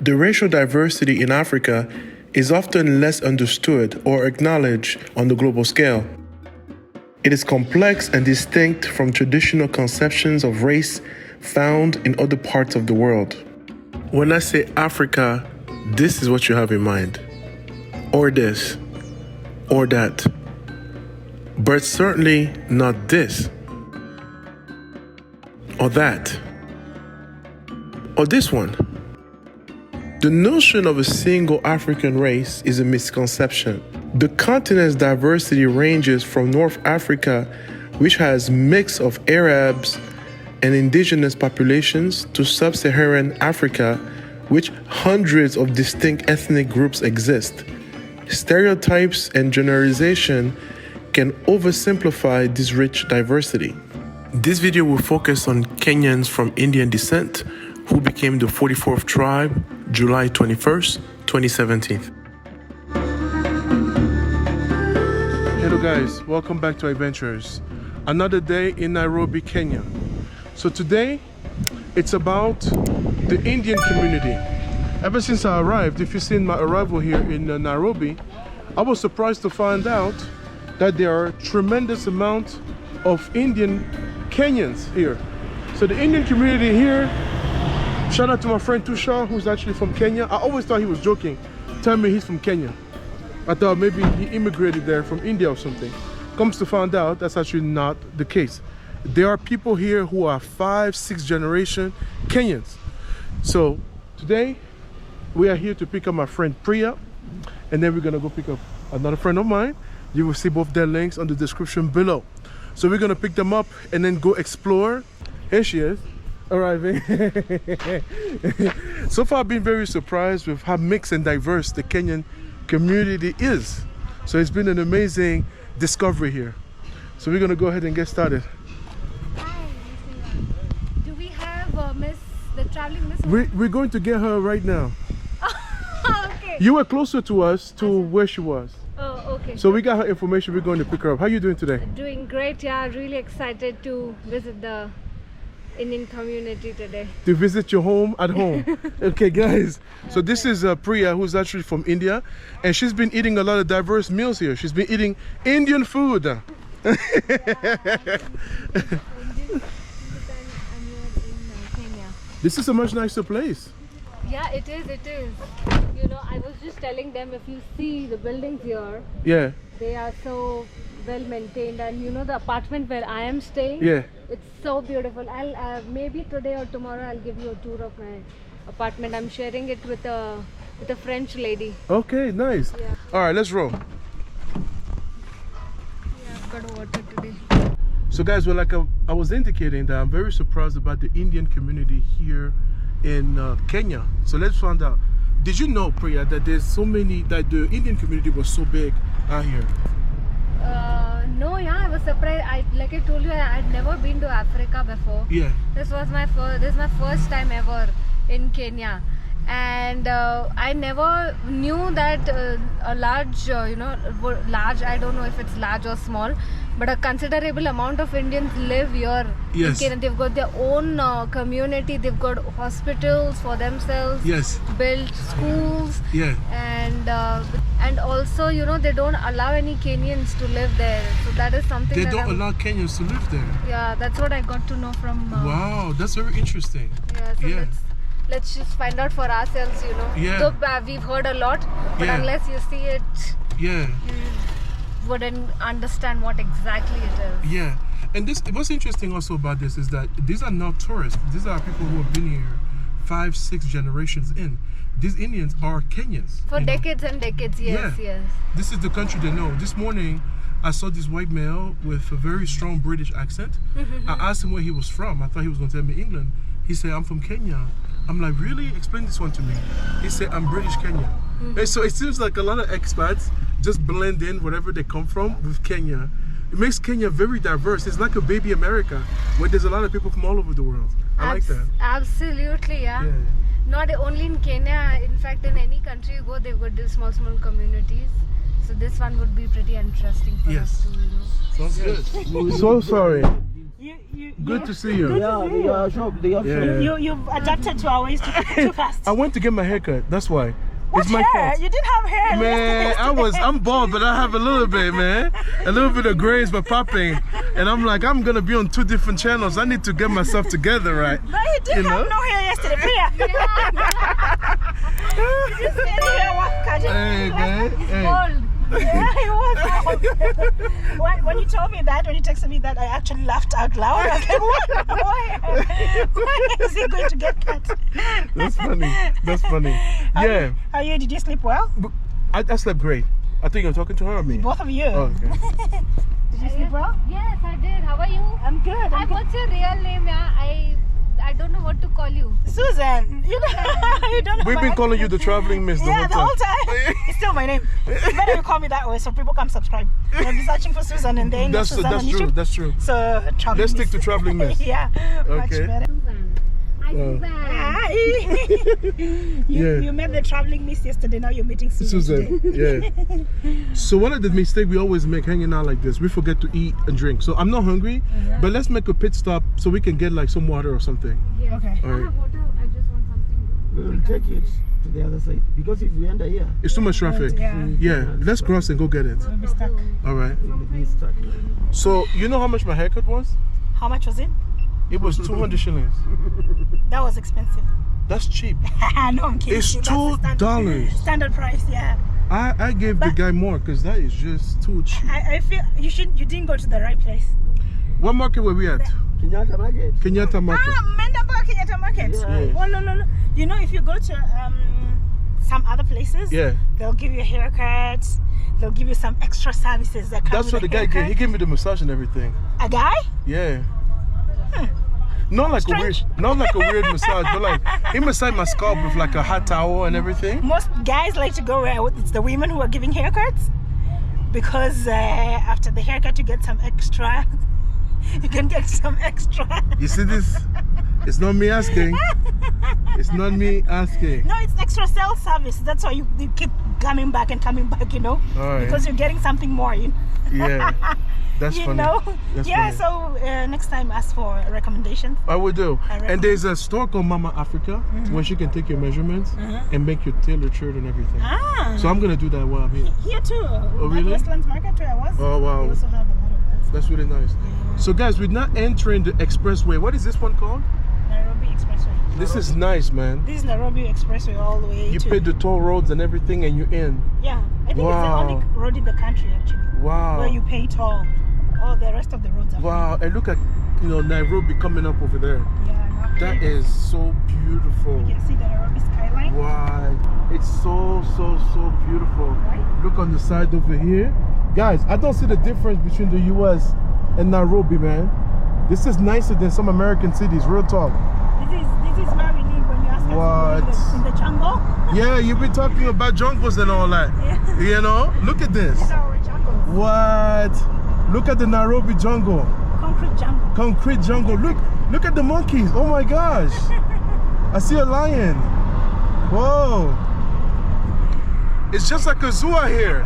The racial diversity in Africa is often less understood or acknowledged on the global scale. It is complex and distinct from traditional conceptions of race found in other parts of the world. When I say Africa, this is what you have in mind. Or this, or that. But certainly not this, or that, or this one. The notion of a single African race is a misconception. The continent's diversity ranges from North Africa, which has mix of Arabs and indigenous populations, to sub-Saharan Africa, which hundreds of distinct ethnic groups exist. Stereotypes and generalization can oversimplify this rich diversity. This video will focus on Kenyans from Indian descent who became the 44th tribe July 21st, 2017. Hello guys, welcome back to IvainTures. Another day in Nairobi, Kenya. So today, it's about the Indian community. Ever since I arrived, if you've seen my arrival here in Nairobi, I was surprised to find out that there are a tremendous amount of Indian Kenyans here. So the Indian community here, shout out to my friend Tushar, who's actually from Kenya. I always thought he was joking, telling me he's from Kenya. I thought maybe he immigrated there from India or something. Comes to find out, that's actually not the case. There are people here who are 5, 6 generation Kenyans. So today, we are here to pick up my friend Priya, and then we're gonna go pick up another friend of mine. You will see both their links on the description below. So we're gonna pick them up and then go explore. Here she is, arriving. So far I've been very surprised with how mixed and diverse the Kenyan community is. So it's been an amazing discovery here. So we're gonna go ahead and get started. Hi, do we have the traveling miss? We're going to get her right now. Okay. You were closer to us to where she was. Oh, okay. So we got her information, we're going to pick her up. How are you doing today? Doing great, yeah. Really excited to visit the Indian community today. To visit your home at home. Okay guys, so this is Priya, who's actually from India, and she's been eating a lot of diverse meals here. She's been eating Indian food. This is a much nicer place. Yeah, it is. You know, I was just telling them, if you see the buildings here, Yeah. they are so well maintained, and you know the apartment where I am staying, Yeah. it's so beautiful. I'll maybe today or tomorrow I'll give you a tour of my apartment. I'm sharing it with a French lady. Okay, nice. Yeah. All right, let's roll. Yeah, I've got water today. So guys, well, like I was indicating, that I'm very surprised about the Indian community here in Kenya. So let's find out. Did you know, Priya, that there's so many, that the Indian community was so big out here? No, yeah, I was surprised. Like I told you, I had never been to Africa before. Yeah. This is my first time ever in Kenya, and I never knew that a large, large. I don't know if it's large or small, but a considerable amount of Indians live here. Yes. In Kenya. They've got their own community. They've got hospitals for themselves. Yes. Built schools. Yeah. And also, you know, they don't allow any Kenyans to live there. So that is something They that don't allow Kenyans to live there. Yeah, that's what I got to know from. Wow, that's very interesting. Yeah. So Yeah. let's just find out for ourselves, you know. Yeah. Though we've heard a lot, but Yeah. unless you see it, Yeah. you wouldn't understand what exactly it is. Yeah. And what's interesting also about this is that these are not tourists. These are people who have been here 5, 6 generations in. These Indians are Kenyans. For decades and decades, yes, Yeah. yes. This is the country they know. This morning, I saw this white male with a very strong British accent. I asked him where he was from. I thought he was going to tell me England. He said, I'm from Kenya. I'm like, really? Explain this one to me. He said, I'm British Kenyan. And so it seems like a lot of expats just blend in wherever they come from with Kenya. It makes Kenya very diverse. It's like a baby America where there's a lot of people from all over the world. I like that. Absolutely, yeah. Not only in Kenya, in fact, in any country you go, they've got these small communities. So this one would be pretty interesting for us to, you know. Sounds good. So sorry. Good to see you. Yeah, you've adapted to our ways too fast. I went to get my haircut. That's why. It's my fault. You didn't have hair. Man, I'm bald, but I have a little bit, man. A little bit of grays, but popping. And I'm like, I'm gonna be on 2 different channels. I need to get myself together, right? No, you didn't have no hair yesterday, Priya. You just said Hey, man. Hey. Yeah, he was. When you told me that, when you texted me that, I actually laughed out loud. I was like, what? Why is he going to get cut? That's funny. That's funny. Yeah. How are you? Did you sleep well? I slept great. I think you're talking to her or me? Both of you. Oh, okay. Did you sleep well? Yes, I did. How are you? I'm good. What's your real name? Yeah, I don't know what to call you. Susan. You don't know. We've been calling you the traveling miss the whole time. It's still my name. It's better you call me that way so people can subscribe. They'll be searching for Susan and they know Susan on YouTube. That's true. So traveling Let's stick to traveling miss. Yeah. Much better. Susan. Hi, Susan. You met the traveling miss yesterday. Now you're meeting Susan. Yeah. So one of the mistakes we always make hanging out like this, we forget to eat and drink. So I'm not hungry, but let's make a pit stop so we can get like some water or something. Yeah. Okay. All right. I have water. I just want something. We'll take it to the other side because if we enter here, It's too much traffic. Yeah. Let's cross and go get it. We'll be stuck. All right. we'll be stuck. So you know how much my haircut was? How much was it? It was 200 shillings. That was expensive. That's cheap. No, I'm kidding. It's That's $2. Standard price, yeah. I gave the guy more because that is just too cheap. I feel you didn't go to the right place. What market were we at? Kenyatta Market. Kenyatta Market. Mendaba Kenyatta Market. Yeah. Oh, no. You know, if you go to some other places, they'll give you a haircut. They'll give you some extra services that come That's with what the guy haircut. did. He gave me the massage and everything. A guy? Yeah. Not like a weird massage, but like he massaged my scalp with like a hot towel and everything. Most guys like to go where it's the women who are giving haircuts because after the haircut you get some extra. You can get some extra. You see this? It's not me asking. It's not me asking. No, it's extra sales service. That's why you keep coming back, you know? Alright. Because you're getting something more, you know? Yeah. That's you funny. know? That's yeah, funny. so next time ask for recommendations. I will do. recommend. And there's a store called Mama Africa where she can take your measurements and make your tailored shirt and everything. Ah. So I'm gonna do that while I'm here. Here too. Oh, really? Westlands Market where I was. Oh, wow. They also have a lot of that. That's really nice. So guys, we're not entering the expressway. What is this one called? Nairobi Expressway. This is nice, man. This is Nairobi Expressway all the way You to... paid the toll roads and everything and you're in. Yeah, I think it's the only road in the country actually. Wow. Where you pay toll. All the rest of the roads are free. Wow, and look at, Nairobi coming up over there. Yeah, That is so beautiful. You can see the Nairobi skyline. Wow, it's so beautiful. Right? Look on the side over here. Guys, I don't see the difference between the US and Nairobi, man. This is nicer than some American cities, real talk. This is where we live when you ask us in the jungle. Yeah, you've been talking about jungles and all that. Yeah. You know, look at this. These are our jungles. What? Look at the Nairobi jungle. Concrete jungle. Concrete jungle. Look at the monkeys. Oh my gosh. I see a lion. Whoa. It's just like a zoo out here.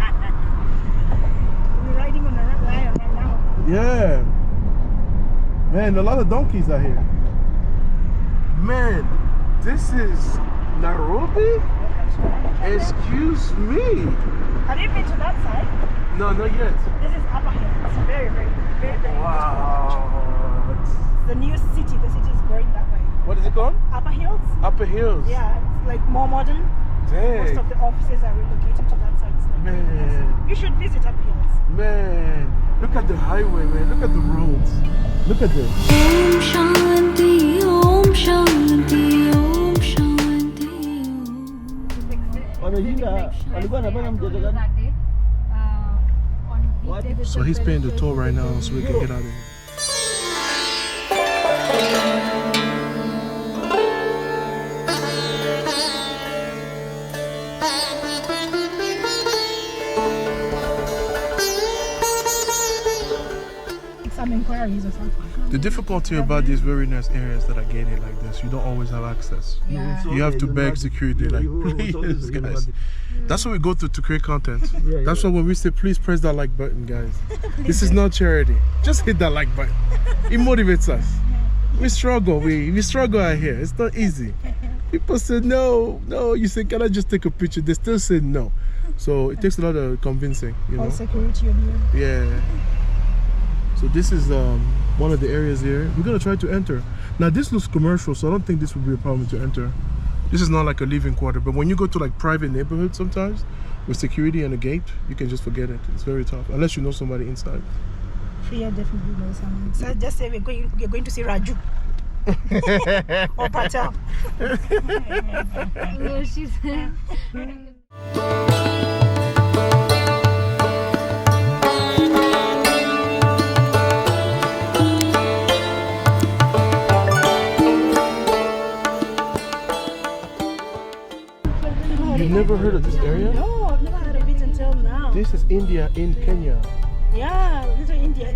We're riding on a red lion right now. Yeah. Man, a lot of donkeys out here. Man, this is Nairobi? Excuse me. Have you been to that side? No, not yet. This is Upper Hill. It's very Wow. It's the new city. The city is growing that way. What is it called? Upper Hills? Upper Hills. Yeah, it's like more modern. Dang. Most of the offices are relocated to that side. It's like Man. you should visit Upper Hills. Man, look at the highway, man. Look at the roads. Look at this. Om Shanti, Om Shanti, Om Shanti. Wameshinda, walikuwa wanafanya mchezo gani? So he's paying the toll right now so we can get out of here. Some inquiries or something. The difficulty about these very nice areas that are gated like this, you don't always have access. Yeah. You have to beg security, like, please, guys. That's what we go through to create content. That's why when we say, please press that like button, guys. This is not charity. Just hit that like button. It motivates us. We struggle. We struggle out here. It's not easy. People say no. You say, can I just take a picture? They still say no. So it takes a lot of convincing, you know. All security on you. Yeah. So this is one of the areas here. We're gonna try to enter. Now this looks commercial, so I don't think this would be a problem to enter. This is not like a living quarter, but when you go to like private neighborhoods sometimes with security and a gate, you can just forget it. It's very tough, unless you know somebody inside. Priya definitely knows someone. So just say we're going to see Raju. Or Patel. No, she's. You've never heard of this area? No, I've never heard of it until now. This is India in Kenya. Yeah, little India.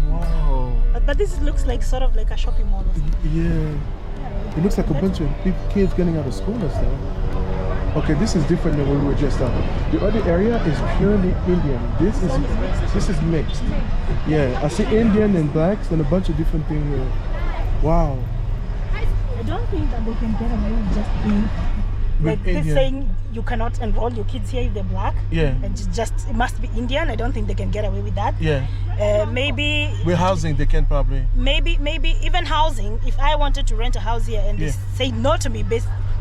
Wow. But this looks like sort of like a shopping mall or something. Yeah. It looks like a bunch of kids getting out of school and stuff. Okay, this is different than what we were just at. The other area is purely Indian. This is mixed. Yeah, I see Indian and blacks and a bunch of different things here. Wow. I don't think that they can get away with just being like this saying you cannot enroll your kids here if they're black. Yeah. And just it must be Indian. I don't think they can get away with that. Yeah. Maybe with housing they can probably. Maybe even housing. If I wanted to rent a house here and they say no to me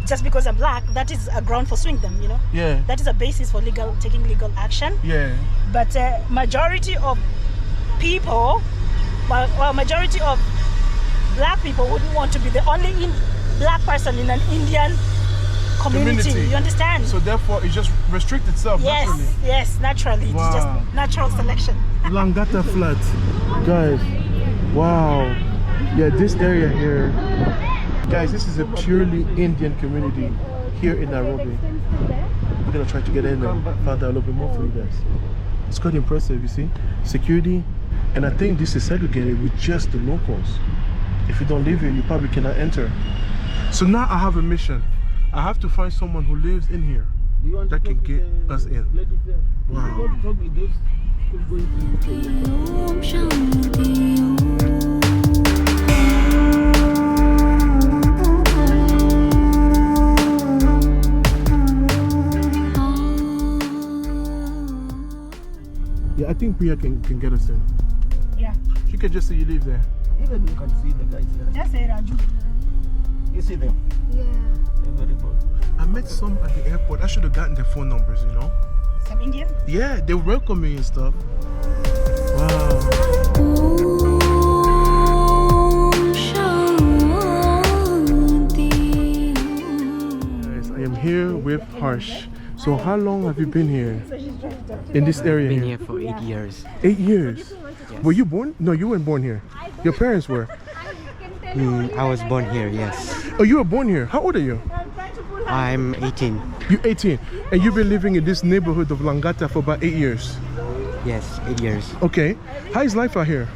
just because I'm black, that is a ground for suing them, you know. Yeah. That is a basis for taking legal action. Yeah. But majority of people, well, majority of black people wouldn't want to be the only black person in an Indian community. You understand? So therefore it just restricts itself naturally. Yes, naturally. Wow. It's just natural selection. Langata Flat. Guys, wow. Yeah, this area here. Guys, this is a purely Indian community here in Nairobi. We're gonna try to get in and find out a little bit more for you guys. It's quite impressive, you see. Security, and I think this is segregated with just the locals. If you don't live here, you probably cannot enter. So now I have a mission. I have to find someone who lives in here that can get us in. Wow. Om Shanti Om. Yeah, I think Priya can get us in. Yeah. She can just say you live there. Even you can see the guys there. Just say Raju. You see them? Yeah. They're very good. I met some at the airport. I should have gotten their phone numbers, you know? Some Indian? Yeah, they welcome me and stuff. Wow. Om Shanti. Guys, I am here with Harsh. So how long have you been here? In this area Been here? here for 8 years. 8 years? Yes. Were you born? No, you weren't born here. Your parents were. I was born here, yes. Oh, you were born here. How old are you? I'm 18. You're 18. And you've been living in this neighborhood of Langata for about 8 years. Yes, 8 years. Okay. How is life out here?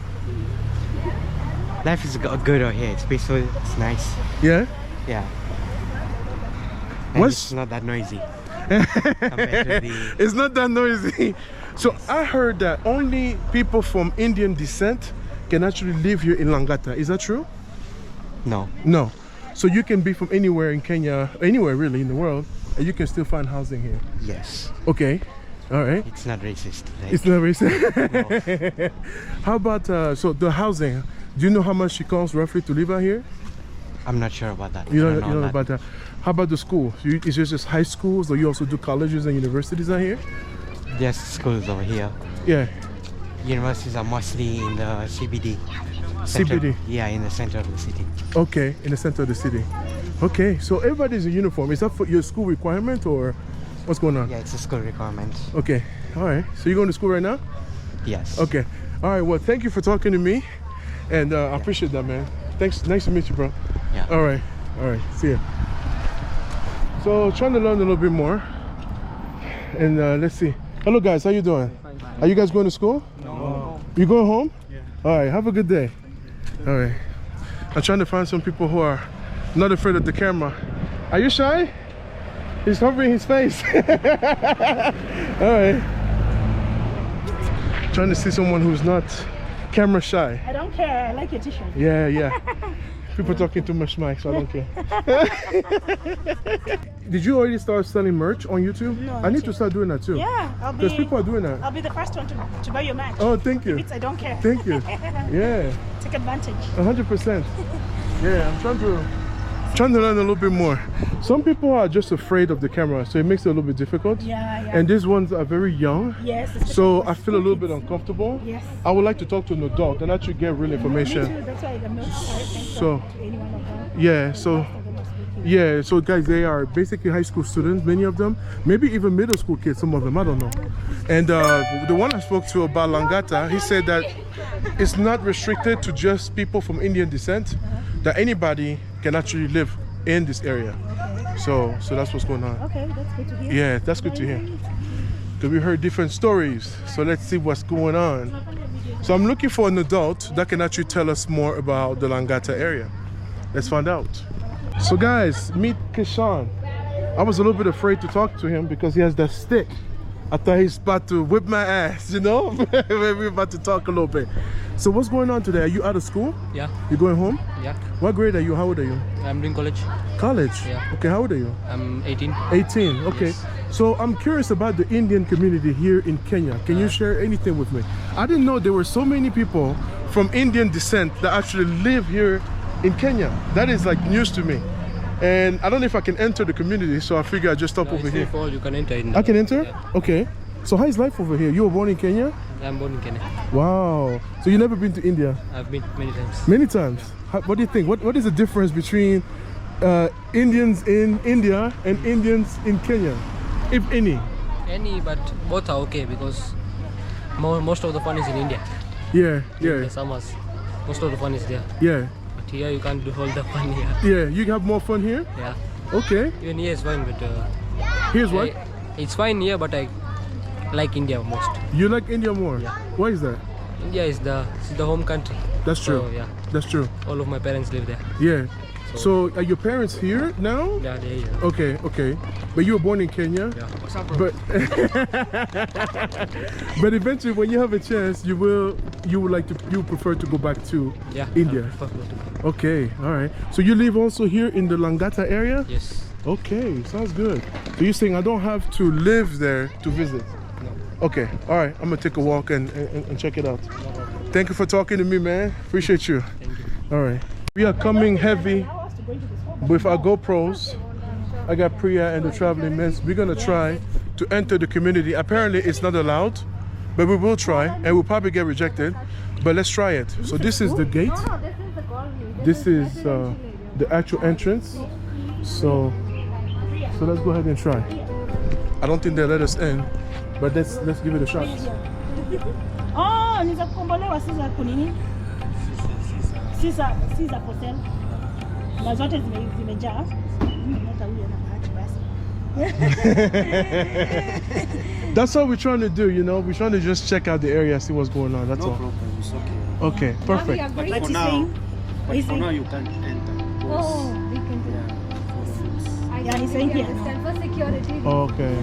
Life is good out here. It's peaceful. It's nice. Yeah? Yeah. And What's- it's not that noisy. Compared to the... It's not that noisy. So I heard that only people from Indian descent can actually live here in Langata. Is that true? No. No. So you can be from anywhere in Kenya, anywhere really in the world, and you can still find housing here. Yes. Okay. All right. It's not racist. Like, It's not racist. no. How about so the housing? Do you know how much it costs roughly to live out here? I'm not sure about that. You I don't know that. about that. How about the school? Is it just high schools, or you also do colleges and universities out here? There's schools over here. Yeah. Universities are mostly in the CBD. CBD? Yeah, in the center of the city. Okay, in the center of the city. Okay, so everybody's in uniform. Is that for your school requirement or what's going on? Yeah, it's a school requirement. Okay, all right. So you're going to school right now? Yes. Okay. All right, well, thank you for talking to me. And I appreciate that, man. Thanks. Nice to meet you, bro. Yeah. All right. See ya. So trying to learn a little bit more. And let's see. Hello, guys. How you doing? Are you guys going to school? No. You going home? Yeah. All right. Have a good day. All right. I'm trying to find some people who are not afraid of the camera. Are you shy? He's covering his face. All right. Trying to see someone who's not camera shy. I don't care. I like your t-shirt. Yeah, yeah. People talking too much smack, so I don't care. Did you already start selling merch on YouTube? No, I need to start doing that too. Yeah, Because people are doing that. I'll be the first one to buy your match. Oh, thank you. I don't care. Thank you. Yeah, Take advantage. 100%. Yeah, I'm trying to learn a little bit more. Some people are just afraid of the camera, so it makes it a little bit difficult. Yeah, yeah. And these ones are very young. Yes. So I feel a little bit uncomfortable. Yes. I would like to talk to an adult and actually get real information. Me too. That's why I'm not So, to anyone of them. yeah, so yeah, so guys, they are basically high school students, many of them, maybe even middle school kids, some of them, I don't know. And the one I spoke to about Langata, he said that it's not restricted to just people from Indian descent, that anybody can actually live in this area. So that's what's going on. Okay, that's good to hear. Yeah, that's good to hear. Because we heard different stories, so let's see what's going on. So I'm looking for an adult that can actually tell us more about the Langata area. Let's find out. So guys, meet Kishan. I was a little bit afraid to talk to him because he has that stick. I thought he's about to whip my ass, you know? We're about to talk a little bit. So what's going on today? Are you out of school? Yeah. You going home? Yeah. What grade are you? How old are you? I'm doing college. College? Yeah. Okay, how old are you? I'm 18. 18, okay. Yes. So I'm curious about the Indian community here in Kenya. Can you share anything with me? I didn't know there were so many people from Indian descent that actually live here in Kenya. That is like news to me. And I don't know if I can enter the community, so I figure I'd just stop over here. You can enter in. I can enter? Yeah. Okay. So how is life over here? You were born in Kenya? I'm born in Kenya. Wow. So you never been to India? I've been many times. Many times. What do you think? What is the difference between Indians in India and Indians in Kenya, if any? Any, but both are okay because most of the fun is in India. Yeah, In yeah, the summers, most of the fun is there. yeah, But here you can't do all the fun here. yeah. You have more fun here? Yeah. Okay. Even here is fine, but Here's what? it's fine here, but I like India most. You like India more? Yeah. Why is that? India is the home country. That's true. So yeah, That's true. all of my parents live there. Yeah. So are your parents here now? Yeah, they're here. Okay, okay. But you were born in Kenya? Yeah. But but eventually when you have a chance you prefer to go back to Yeah. India. I prefer to go to- Okay, all right. So you live also here in the Langata area? Yes. Okay, sounds good. So you're saying I don't have to live there to visit? No. Okay, all right. I'm gonna take a walk and check it out. Thank you for talking to me, man. Appreciate you. Thank you. All right. We are coming heavy with our GoPros. I got Priya and the traveling men. We're gonna try to enter the community. Apparently it's not allowed, but we will try and we'll probably get rejected. But let's try it. So this is the gate. No, this is the colony. This is the actual entrance. So let's go ahead and try. I don't think they'll let us in, but let's give it a shot. Oh, ni za kukombolewa si za kunini? Si za for sale. Na zote zimejaa. Hata huyo na bahati basi. That's what we're trying to do, you know. We're trying to just check out the area, see what's going on. That's all. problem, it's okay. Okay, perfect. But For he's now, saying, he's for now saying, you can't enter. Oh, we can do that. I Yeah, he's saying completely here, no? understand. For security, Okay.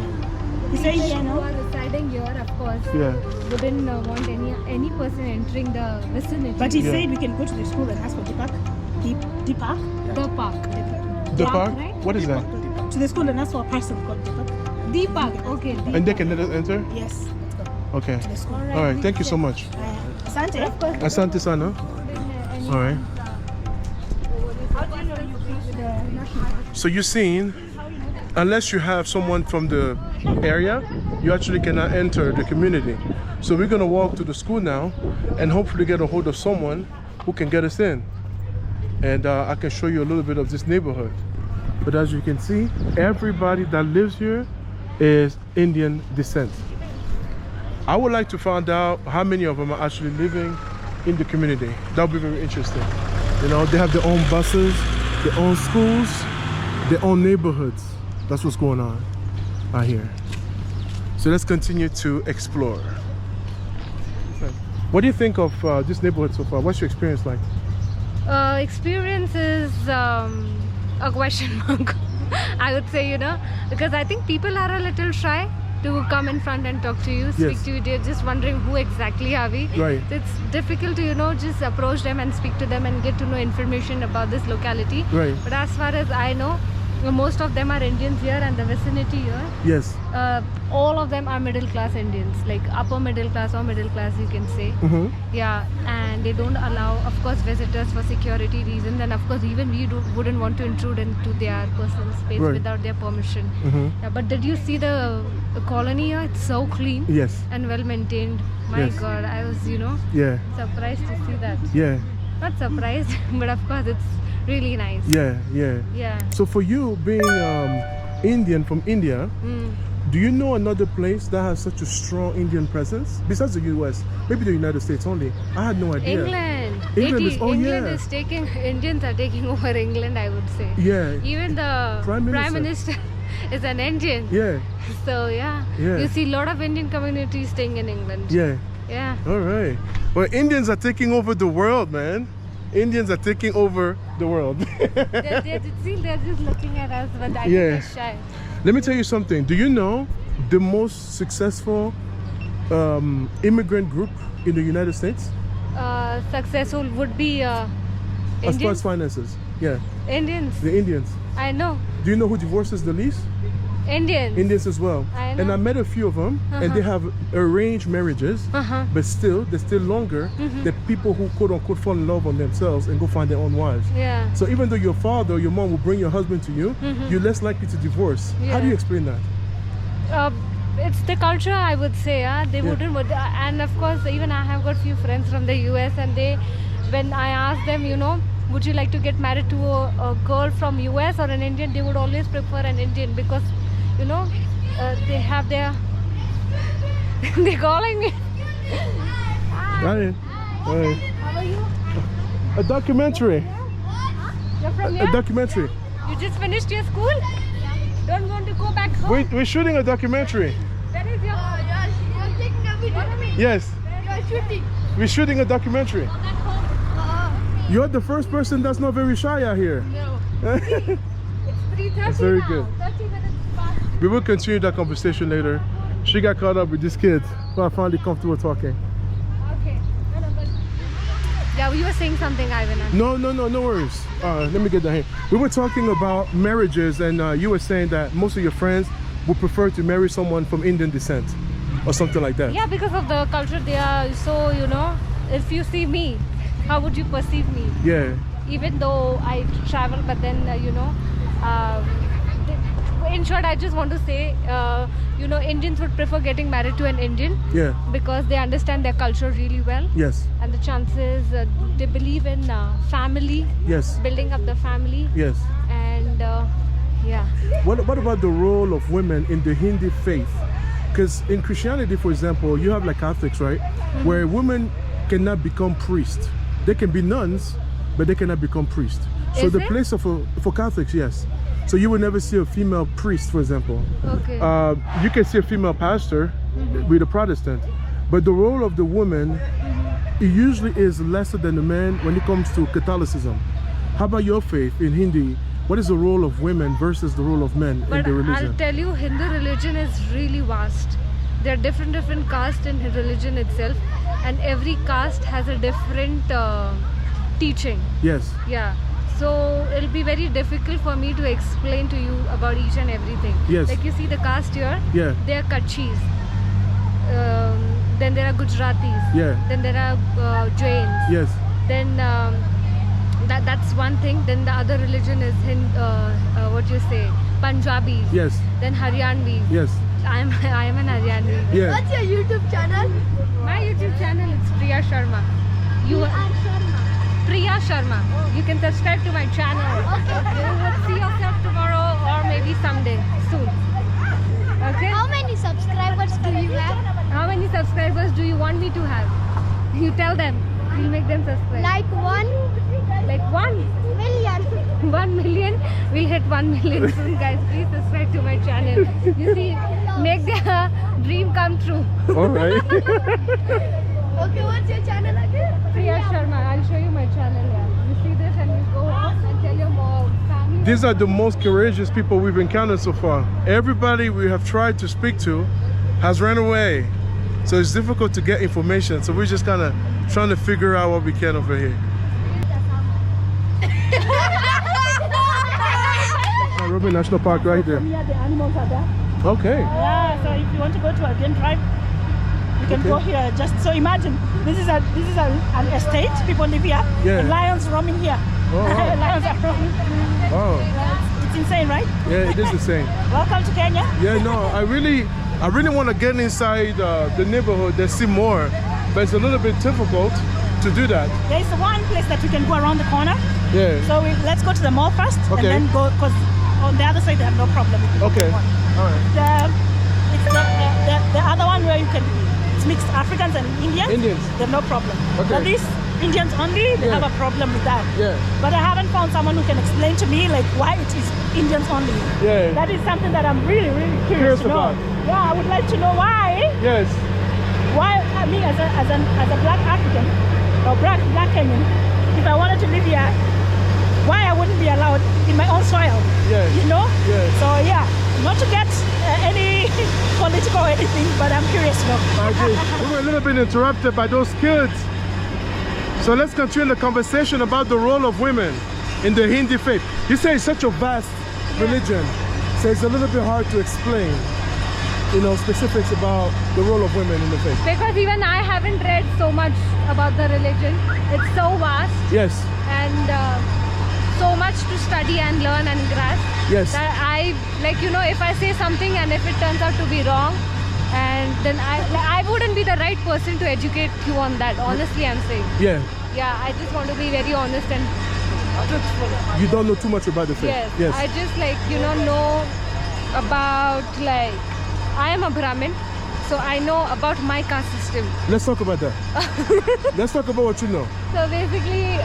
he's saying here, who no? are residing here, of course, Yeah. wouldn't want any person entering the vicinity. But he Yeah. said we can go to the school and ask for Deepak. Deepak? the park. The Park, park? right? What is that? To the school and ask for a person called Deepak. The park. Okay. The And they can let us enter? Yes, let's go. Okay. To the school. All right. Thank you so much. Asante. Of course. Asante sana. All right. How do you know you with the national park? So you're seeing, unless you have someone from the area, you actually cannot enter the community. So we're gonna walk to the school now and hopefully get a hold of someone who can get us in. And I can show you a little bit of this neighborhood. But as you can see, everybody that lives here is Indian descent. I would like to find out how many of them are actually living in the community. That would be very interesting. You know, they have their own buses, their own schools, their own neighborhoods. That's what's going on out here. So let's continue to explore. What do you think of this neighborhood so far? What's your experience like? Experience is a question mark. I would say, because I think people are a little shy to come in front and talk to you, speak Yes. to you. They're just wondering who exactly are we. Right. It's difficult to just approach them and speak to them and get to know information about this locality. Right. But as far as I know, most of them are Indians here and the vicinity here. Yes. All of them are middle class Indians, like upper middle class or middle class, you can say. Mm-hmm. Yeah, and they don't allow, of course, visitors for security reasons, and of course even we wouldn't want to intrude into their personal space Right. without their permission. Mm-hmm. Yeah, but did you see the colony here? It's so clean Yes. and well maintained. My Yes. God, I was Yeah. surprised to see that. Yeah. Not surprised, but of course it's really nice. Yeah. Yeah. Yeah. So for you being Indian from India, Mm. do you know another place that has such a strong Indian presence besides the US? Maybe the United States only. I had no idea. England. England is- oh, England yeah. is taking. Indians are taking over England, I would say. Yeah. Even the Prime Prime Minister. Minister is an Indian. Yeah. So yeah, Yeah. you see a lot of Indian communities staying in England. Yeah. Yeah. All right. Well, Indians are taking over the world, man. Indians are taking over the world. They're just looking at us, but I Yeah. think they're shy. Let me tell you something. Do you know the most successful immigrant group in the United States Successful would be as far as Indians. finances? Yeah, Indians. the Indians. I know. Do you know who divorces the least? Indians. Indians as well. I And know. I met a few of them, and they have arranged marriages, Uh-huh. but still, they're still longer than people who quote unquote fall in love on themselves and go find their own wives. Yeah. So even though your father or your mom will bring your husband to you, you're less likely to divorce. How do you Yeah. explain that? It's the culture, I would say. They Yeah. wouldn't. And of course, even I have got few friends from the US, and when I ask them, would you like to get married to a girl from US or an Indian, they would always prefer an Indian because, they have their. They're calling me. Ryan, How are you? a documentary. You're from A here? documentary. You just finished your school? Don't want to go back home? We're shooting a documentary. Where is your home? Yes. We're shooting a documentary. Back home? You're the first person that's not very shy out here. No. It's 3:30 That's very now. good. 30 minutes past. We will continue that conversation later. She got caught up with this kid, so I finally comfortable talking. Okay. Yeah, you were saying something, Ivan. No worries. Let me get that here. We were talking about marriages, and you were saying that most of your friends would prefer to marry someone from Indian descent or something like that. Yeah, because of the culture they are. So, if you see me, how would you perceive me? Yeah. Even though I travel, but then, in short, I just want to say, Indians would prefer getting married to an Indian Yeah. because they understand their culture really well. Yes. And the chances, they believe in family, Yes. building up the family. Yes. And yeah. What about the role of women in the Hindu faith? Because in Christianity, for example, you have like Catholics, right? Where women cannot become priests. They can be nuns, but they cannot become priests. So Is the it? place for Catholics, yes. So you will never see a female priest, for example. Okay. You can see a female pastor with a Protestant, but the role of the woman it usually is lesser than the man when it comes to Catholicism. How about your faith in Hindi? What is the role of women versus the role of men in But the religion? I'll tell you, Hindu religion is really vast. There are different castes in religion itself, and every caste has a different teaching. Yes. Yeah. So it'll be very difficult for me to explain to you about each and everything. Yes. Like you see the caste here, Yeah. they are Kutchis. Then there are Gujaratis. Yeah. Then there are Jains. Yes. Then that's one thing. Then the other religion is what you say, Punjabis. Yes. Then Haryanvis. Yes. I am an Haryanvi. Yeah. What's your YouTube channel? My YouTube channel is Priya Sharma. You Priya Sharma. You can subscribe to my channel. You will see yourself tomorrow or maybe someday soon. Okay? How many subscribers do you have? How many subscribers do you want me to have? You tell them. We'll make them subscribe. Like 1 Like 1 million. 1 million. We'll hit 1 million soon, guys. Please subscribe to my channel. You see, make their dream come true. All right. Okay, what's your channel again? Priya Sharma. I'll show you my channel. Yeah. You see this and you go and tell your mom, family. These are the most courageous people we've encountered so far. Everybody we have tried to speak to has run away. So it's difficult to get information. So we're just kind of trying to figure out what we can over here. Nairobi National Park right there. Yeah, the animals are there. Okay. Yeah, so if you want to go to Again Drive, you can go here. Just so imagine, this is an estate. People live here. Yeah. And lions roaming here. Oh, wow. Lions are roaming. Oh. It's insane, right? Yeah, it is insane. Welcome to Kenya. Yeah, no, I really want to get inside the neighborhood and see more, but it's a little bit difficult to do that. There is one place that we can go around the corner. Yeah. So let's go to the mall first, and Okay. then go, because on the other side they have no problem with it. Okay. All right. It's the other one where you can, it's mixed Africans and Indians. Indians. They have no problem. Okay. But these Indians only, they Yeah. have a problem with that. Yeah. But I haven't found someone who can explain to me like why it is Indians only. Yeah. That is something that I'm really, really curious to know. about. Yeah, I would like to know why. Yes. Why me as a black African or black Kenyan, if I wanted to live here, why I wouldn't be allowed in my own soil? Yeah. You know? Yeah. So yeah, not to get any political or anything, but I'm curious to know. I agree. We were a little bit interrupted by those kids. So let's continue the conversation about the role of women in the Hindi faith. You say it's such a vast religion, so it's a little bit hard to explain, you know, specifics about the role of women in the faith. Because even I haven't read so much about the religion. It's so vast Yes. and so much to study and learn and grasp. Yes. That I, like, you know, if I say something and if it turns out to be wrong, and then I wouldn't be the right person to educate you on that. Honestly, I'm saying. Yeah. Yeah, I just want to be very honest and truthful. You don't know too much about the faith. Yes. Yes. I just, like, you know about, like, I am a Brahmin, so I know about my caste system. Let's talk about that. Let's talk about what you know. So basically,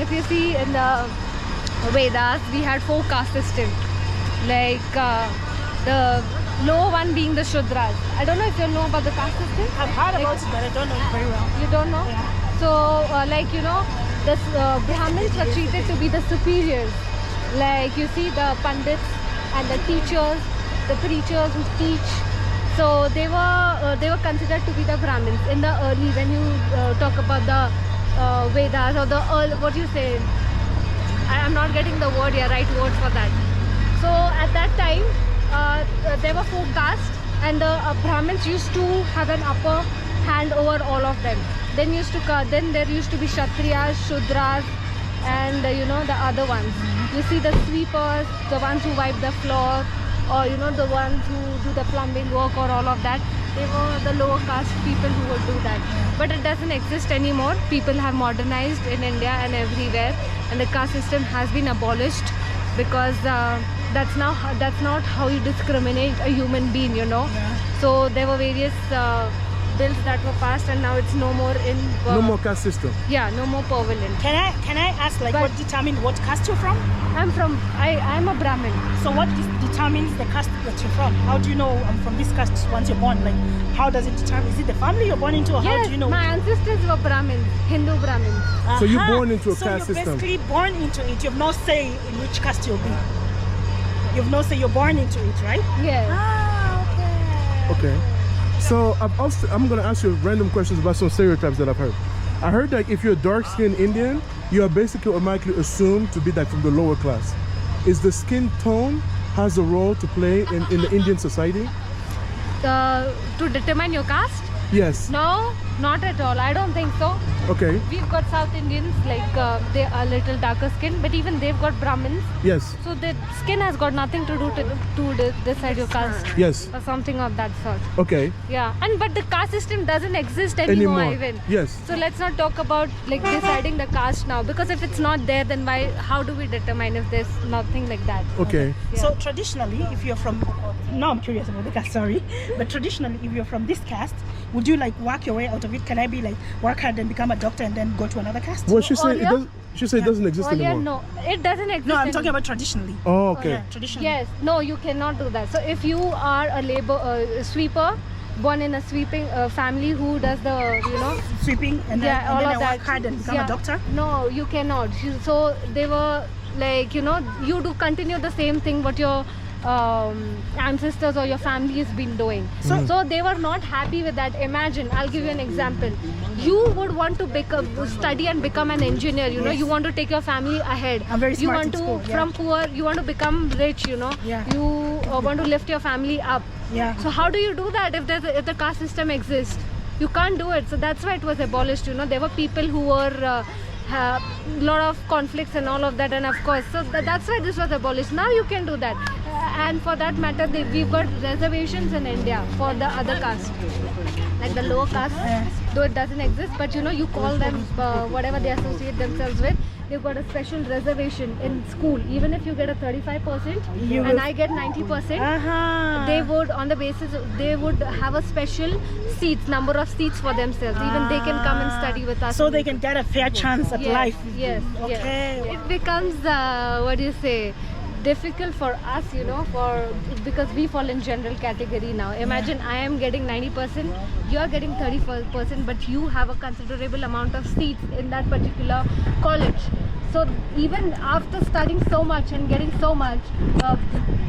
if you see in the Vedas, we had 4 caste system. Like the lower one being the Shudras. I don't know if you know about the caste system. I've heard about it, but I don't know it very well. You don't know? Yeah. So, like, you know, the Brahmins were treated to be the superiors. Like, you see the Pandits and the teachers, the preachers who teach. So they were considered to be the Brahmins in the early, when you talk about the Vedas or the what you say. I'm not getting the word here, right word for that. So at that time, there were 4 castes, and the Brahmins used to have an upper hand over all of them. Then there used to be Kshatriyas, Shudras, and you know, the other ones. You see the sweepers, the ones who wipe the floor, or you know, the ones who do the plumbing work or all of that. They were the lower caste people who would do that. But it doesn't exist anymore. People have modernized in India and everywhere, and the caste system has been abolished, because that's not how you discriminate a human being, you know. Yeah. So there were various bills that were passed, and now it's no more in No more caste system. yeah, no more prevalent. Can I ask, like, But- what determined what caste you're from? I'm a Brahmin. So what determines the caste that you're from? How do you know I'm from this caste once you're born? Like, how does it determine? Is it the family you're born into, or how Yes, do you know? my ancestors were Brahmins, Hindu Brahmins. So you're Aha. born into a so caste you're system. basically born into it. You have no say in which caste you'll be. You have no say. You're born into it, right? Yes. Ah, okay. Okay. So I'm going to ask you random questions about some stereotypes that I've heard. I heard that if you're a dark-skinned Indian, you are basically automatically assumed to be like from the lower class. Is the skin tone has a role to play in the Indian society? To determine your caste? Yes. No, not at all. I don't think so. Okay. We've got South Indians, like they are a little darker skin, but even they've got Brahmins. Yes. So the skin has got nothing to do to decide your caste Yes. or something of that sort. Okay. Yeah, but the caste system doesn't exist anymore. Even. Yes. So let's not talk about like deciding the caste now, because if it's not there, then how do we determine if there's nothing like that? Okay. Yeah. So traditionally, if you're from, now I'm curious about the caste, sorry, but traditionally, if you're from this caste, would you like work your way out of it? Can I be like work hard and become a doctor and then go to another caste? Well, she said it Earlier? doesn't. She said it doesn't exist Earlier, anymore. no, it doesn't exist. No, I'm talking anymore. about traditionally. Oh, okay. Yeah, traditionally. Yes, no, you cannot do that. So if you are a sweeper, born in a sweeping family who does the, you know, Sweeping and yeah, then, all and then of I that. work hard and become Yeah. a doctor. No, you cannot. So they were like, you know, you do continue the same thing what your ancestors or your family has been doing. So they were not happy with that. Imagine, I'll give you an example. You would want to study and become an engineer, you know, you want to take your family ahead. I'm very You smart want in to, school, yeah. from poor, you want to become rich, you know. Yeah. You want to lift your family up. Yeah. So how do you do that if the caste system exists? You can't do it. So that's why it was abolished, you know. There were people who were lot of conflicts and all of that, and of course, so that's why this was abolished. Now you can do that. And for that matter, we've got reservations in India for the other caste, like the lower caste, though it doesn't exist, but you know, you call them whatever they associate themselves with. They've got a special reservation in school. Even if you get a 35% and I get 90%, they would, on the basis, they would have a special number of seats for themselves. Even they can come and study with us. So they can get a fair chance at Yes, life. yes, Okay. yes. It becomes, what do you say, difficult for us, you know, because we fall in general category now. Imagine I am getting 90%, you are getting 35%, but you have a considerable amount of seats in that particular college. So even after studying so much and getting so much,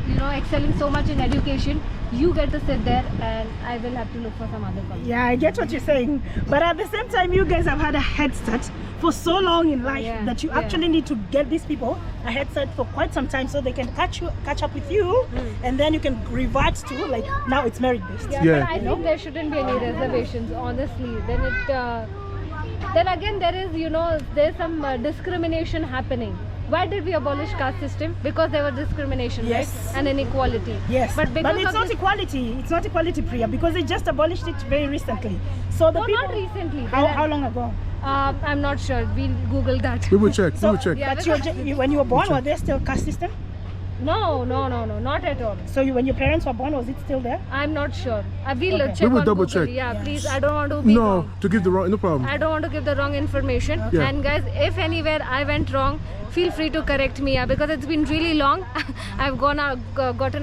you know, excelling so much in education, you get to sit there and I will have to look for some other college. Yeah, I get what you're saying. But at the same time, you guys have had a head start for so long in life that you actually need to get these people a head start for quite some time so they can catch up with you, and then you can revert to, like, now it's merit based. Yeah, but I think there shouldn't be any reservations, honestly. Then again, there is, you know, there's some discrimination happening. Why did we abolish caste system? Because there was discrimination, Yes. right? And inequality. Yes, But because it's of not this- equality. It's not equality, Priya, because they just abolished it very recently. So the No, people. not recently. How long ago? I'm not sure. We'll Google that. We will check. We will check. Yeah, But because- when you were born, was there still caste system? No, not at all. So when your parents were born, was it still there? I'm not sure. We'll Okay. check We will on double Google. check. Yeah, please. I don't want to be No, wrong. to give the wrong, no problem. I don't want to give the wrong information. Yeah. And guys, if anywhere I went wrong, feel free to correct me, because it's been really long. I've gotten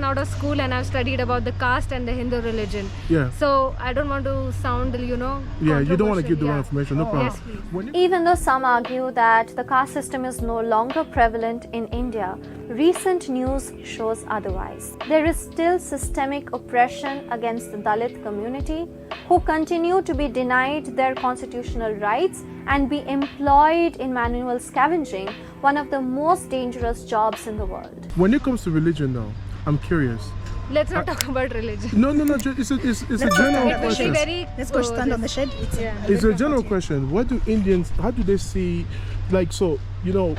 out of school and I've studied about the caste and the Hindu religion. Yeah. So I don't want to sound, you know, Yeah, you don't want to give the controversial. wrong information. No problem. Yes, please. When you- Even though some argue that the caste system is no longer prevalent in India, recent news shows otherwise. There is still systemic oppression against the Dalit community, who continue to be denied their constitutional rights and be employed in manual scavenging, one of the most dangerous jobs in the world. When it comes to religion, though, I'm curious. Let's not talk about religion. No. It's a general It will be question. very. Let's go stand on the shed. It's a general question. What do Indians? How do they see? Like, so you know,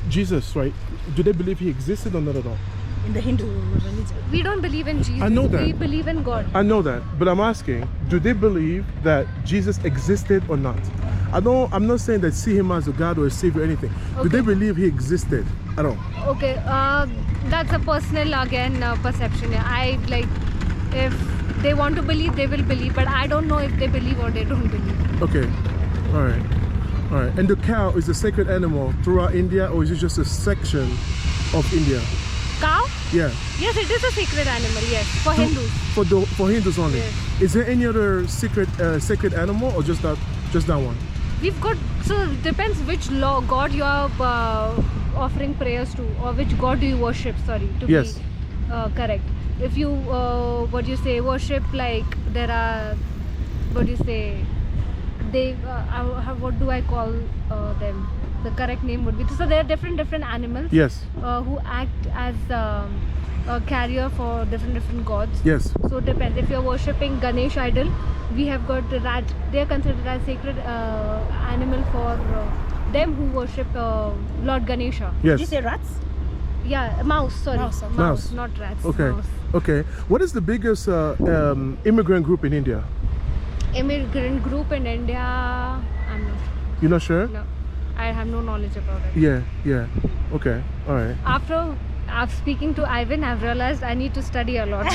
Jesus, right? Do they believe he existed or not at all? In the Hindu religion. We don't believe in Jesus. I know that. We believe in God. I know that, but I'm asking, do they believe that Jesus existed or not? I'm not saying that see him as a God or a savior or anything. Do they believe he existed at all? Okay, that's a personal perception. I like, if they want to believe, they will believe, but I don't know if they believe or they don't believe. Okay, all right. And the cow is a sacred animal throughout India, or is it just a section of India? Cow? Yeah. Yes, it is a sacred animal. Yes, for Hindus. For Hindus only. Yes. Is there any other sacred animal, or just that one? We've got, so it depends which god you are offering prayers to, or which god do you worship. Sorry, to Yes. be correct. If you worship, like there are, what do I call them? The correct name would be, so there are different animals. Yes. Who act as a carrier for different gods. Yes. So it depends. If you're worshipping Ganesh idol, we have got the rat. They are considered as sacred animal for them who worship Lord Ganesha. Yes. Did you say rats? Yeah, mouse. Sorry, Mouse. not rats. Okay. Mouse. Okay. What is the biggest immigrant group in India? Immigrant group in India. I'm not. You're not sure? No, I have no knowledge about it. Yeah. Okay. All right. After speaking to Ivan, I've realized I need to study a lot.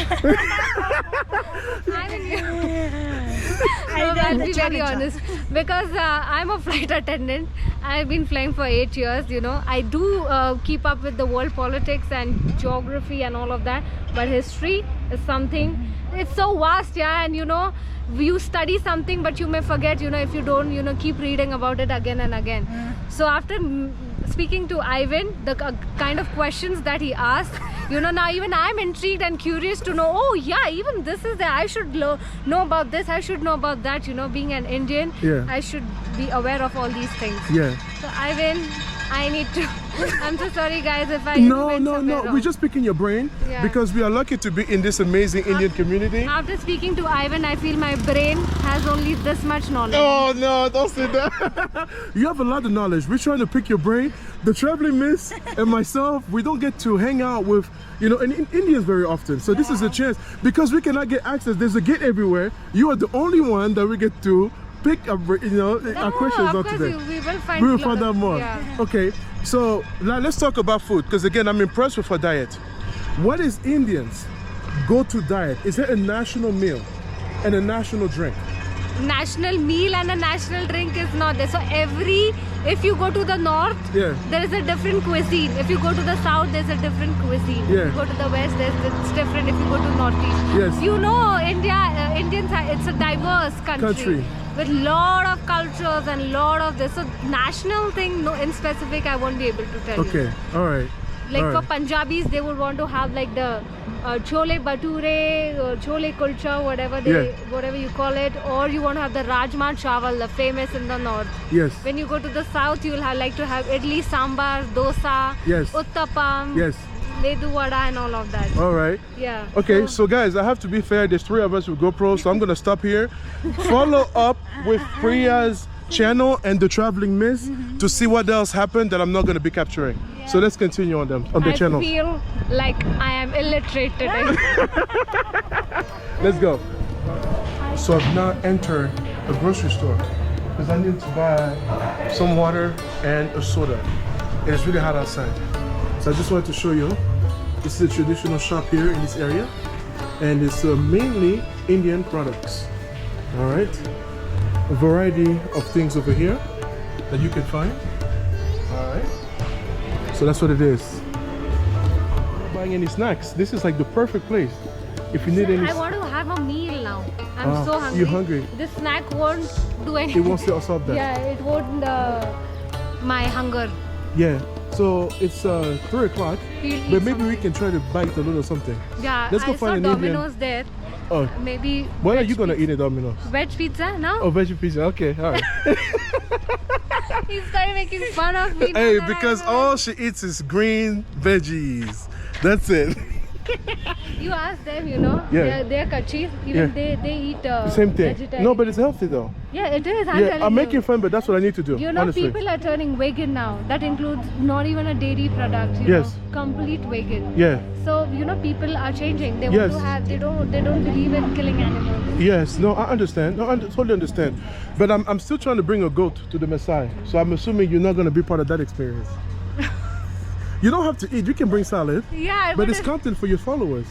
I'll be very honest, because I'm a flight attendant. I've been flying for 8 years. You know, I do keep up with the world politics and geography and all of that, but history, is something. It's so vast, yeah, and you know, you study something but you may forget, you know, if you don't, you know, keep reading about it again and again. So after speaking to Ivan, the kind of questions that he asked, you know, now even I'm intrigued and curious to know, oh yeah, even this is there, I should know about this, I should know about that, you know, being an Indian, I should be aware of all these things. So Ivan, I need to I'm so sorry guys if I No, wrong. we're just picking your brain because we are lucky to be in this amazing Indian community. After speaking to Ivan, I feel my brain has only this much knowledge. Oh no, don't say that. You have a lot of knowledge. We're trying to pick your brain. The traveling miss and myself, we don't get to hang out with, you know, Indians very often. So this is a chance because we cannot get access. There's a gate everywhere. You are the only one that we get to pick up, you know, our questions out today. We will find out more. Okay, so now let's talk about food because again, I'm impressed with her diet. What is Indians' go-to diet? Is there a national meal and a national drink? National meal and a national drink is not there. So if you go to the north, there is a different cuisine. If you go to the south, there's a different cuisine. If you go to the west, it's different. If you go to northeast, you know, Indians, it's a diverse country with lot of cultures and lot of this. So national thing, no, in specific, I won't be able to tell you. Okay, all right. Like for Punjabis, they would want to have like the chole bhature, chole kulcha, whatever you call it, or you want to have the rajma chawal, the famous in the north. When you go to the south, you'll like to have idli, sambar, dosa, uttapam, medu vada, and all of that. All right. Yeah. Okay, so guys, I have to be fair. There's 3 of us with GoPro, so I'm gonna stop here. Follow up with Priya's channel and the traveling miss to see what else happened that I'm not gonna be capturing. So let's continue on the channel. I feel like I am illiterate today. Let's go. So I've now entered a grocery store because I need to buy some water and a soda. And it's really hot outside. So I just wanted to show you. This is a traditional shop here in this area. And it's mainly Indian products. All right. A variety of things over here that you can find. All right. So that's what it is. Not buying any snacks. This is like the perfect place. If you need any. I want to have a meal now. I'm so hungry. You're hungry. This snack won't do anything. It won't solve that. Yeah, it won't my hunger. Yeah. So it's 3 o'clock. But maybe we can try to bite a little something. Yeah. Let's go find an Indian. Domino's there. Oh. Maybe. What are you gonna eat at Domino's? Veg pizza now? Oh, veg pizza. Okay. All right. He started making fun of me. Hey, because all she eats is green veggies. That's it. You ask them, you know. They're Kachis. Even they eat the same thing. Vegetarian. No, but it's healthy though. Yeah, it is. I'm making fun, but that's what I need to do. You know, honestly. people are turning vegan now. That includes not even a dairy product. You know, complete vegan. Yeah. So you know, people are changing. They want to have. They don't believe in killing animals. Yes. No, I understand. No, I totally understand. But I'm still trying to bring a goat to the Maasai. So I'm assuming you're not going to be part of that experience. You don't have to eat. You can bring salad. Yeah, but it's content for your followers.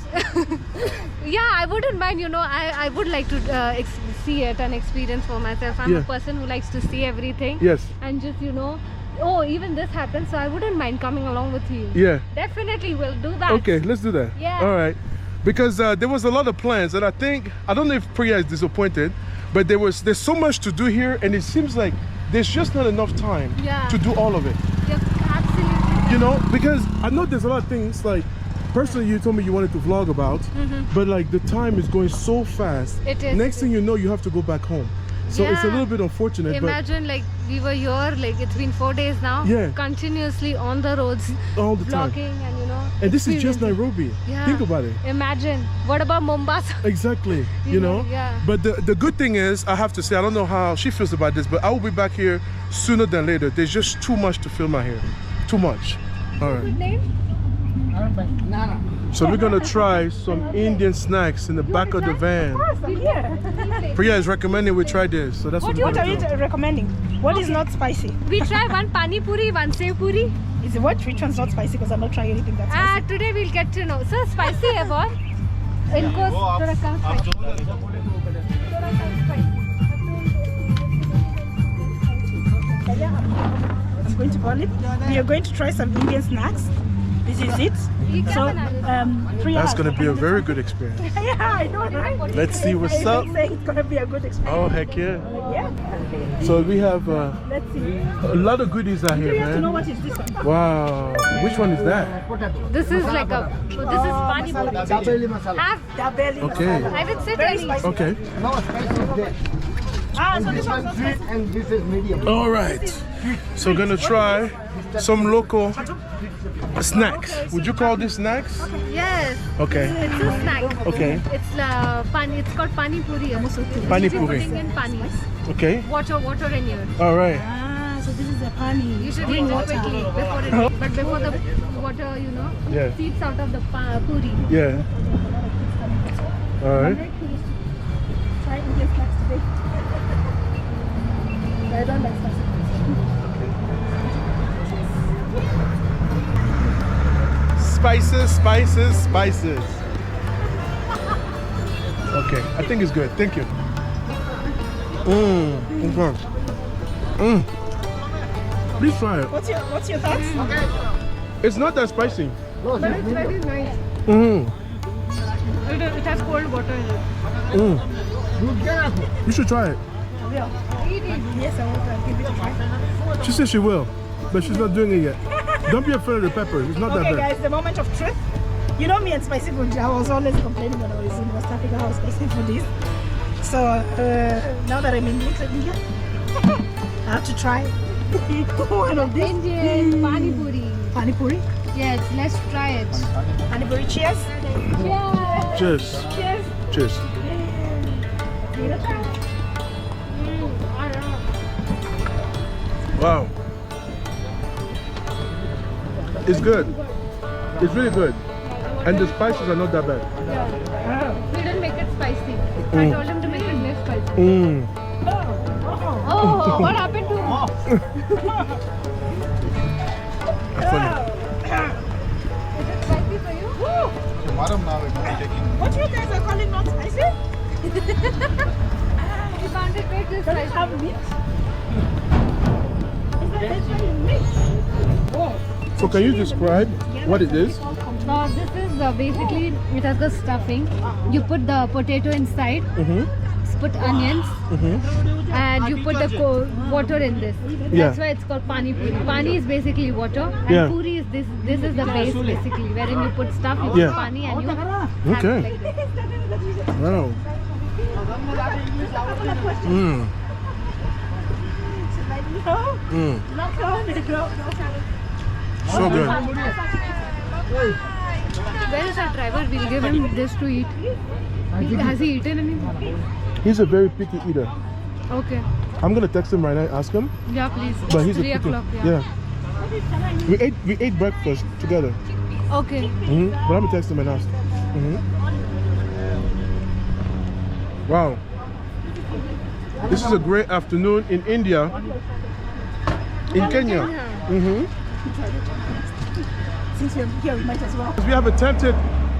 Yeah, I wouldn't mind. You know, I would like to see it and experience for myself. I'm a person who likes to see everything. Yes. And just, you know, oh, even this happened, so I wouldn't mind coming along with you. Yeah. Definitely, we'll do that. Okay, let's do that. Yeah. All right. Because there was a lot of plans, and I don't know if Priya is disappointed, but there's so much to do here, and it seems like there's just not enough time to do all of it. Yeah, absolutely. You know, because I know there's a lot of things, like personally you told me you wanted to vlog about, but like the time is going so fast. It is. Next thing you know, you have to go back home. So it's a little bit unfortunate. Imagine like we were here, like it's been 4 days now. Yeah. Continuously on the roads. All the time. Vlogging and you know. And this is just Nairobi. Yeah. Think about it. Imagine. What about Mombasa? Exactly. you know? Yeah. But the good thing is, I have to say, I don't know how she feels about this, but I will be back here sooner than later. There's just too much to film out here. Too much. All right. Good name? So we're gonna try some Indian snacks in the back of the van. Priya is recommending we try this, so that's what are you recommending? What is not spicy? We try one pani puri, one sev puri. Is it what? Which one's not spicy? Because I'm not trying anything that's spicy. Today we'll get to know. So spicy है बहुत. इनको थोड़ा कम spicy. I'm going to call it. We are going to try some Indian snacks. This is it. So, 3 That's hours. gonna be a very good experience. Yeah, I know, right? Let's see what's up. It's gonna be a good experience. Oh heck yeah! Yeah. So we have Let's see. a lot of goodies out Do here, you have to know man. what is this one? Wow, which one is that? This is like a. This is pani puri. Have. Dabeli Okay. masala. I would say Very very. spicy. Okay. Ah, so this one's not spicy. And this is medium. All right. So gonna try some local snacks. Would you call this snacks? Yes. Okay. It's a snack. Okay. It's pani. It's called pani puri. Pani Usually puri. putting in pani. Okay. Water in here. All right. Ah, so this is a pani. You should drink it quickly before it. But before the water, Yeah. seeps out of the puri. Yeah. All right. Try Indian snacks today. I don't like spicy. Spices, spices, spices. Okay, I think it's good. Thank you. Okay. Please try it. What's your thoughts? It's not that spicy. But it's very nice. It has cold water in it. You should try it. Yes, I will give it a try. She said she will, but she's not doing it yet. Don't be afraid of the pepper. It's not Okay, that bad. guys, the moment of truth. You know me and spicy food. I was always complaining when I was in West Africa how spicy food is. So now that I'm in Little India, I have to try one of these. Indian pani puri. Pani puri. Yes, let's try it. Pani puri. Cheers. Cheers. Cheers. Cheers. Wow. It's good. It's really good. And the spices are not that bad. We didn't make it spicy. I told him to make it less spicy. Oh, what happened to him? Funny. Is it spicy for you? What you guys are calling not spicy? You found it very Does it have meat? Is that actually meat? So can you describe what it is? This is basically, it has the stuffing. You put the potato inside, put onions, and you put the water in this. Yeah. That's why it's called pani puri. Pani is basically water, and Yeah. puri is this. This is the base basically, wherein you put stuff, you Yeah. put pani, and you have Okay. it like this. Wow. So good. Where is our driver? We'll give him this to eat. Has he eaten anything? He's a very picky eater. Okay. I'm gonna text him right now, ask him. Yeah, please. But he's 3 a picky. o'clock. Yeah. We ate breakfast together. Okay. But I'm gonna text him and ask. Wow. This is a great afternoon in India. In Kenya. Since we're here, we might as well. We have attempted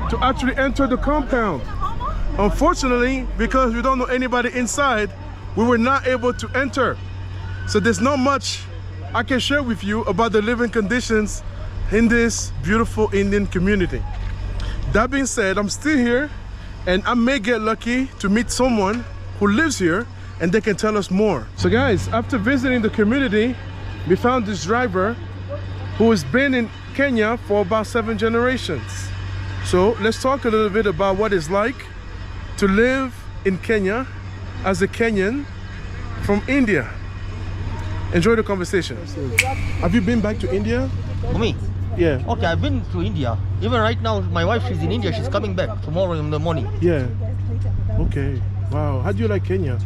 to actually enter the compound. Unfortunately, because we don't know anybody inside, we were not able to enter. So there's not much I can share with you about the living conditions in this beautiful Indian community. That being said, I'm still here and I may get lucky to meet someone who lives here and they can tell us more. So guys, after visiting the community, we found this driver who has been in Kenya for about 7 generations. So let's talk a little bit about what it's like to live in Kenya as a Kenyan from India. Enjoy the conversation. Have you been back to India? For me? Yeah. Okay, I've been to India. Even right now, my wife, she's in India. She's coming back tomorrow in the morning. Yeah. Okay. Wow. How do you like Kenya?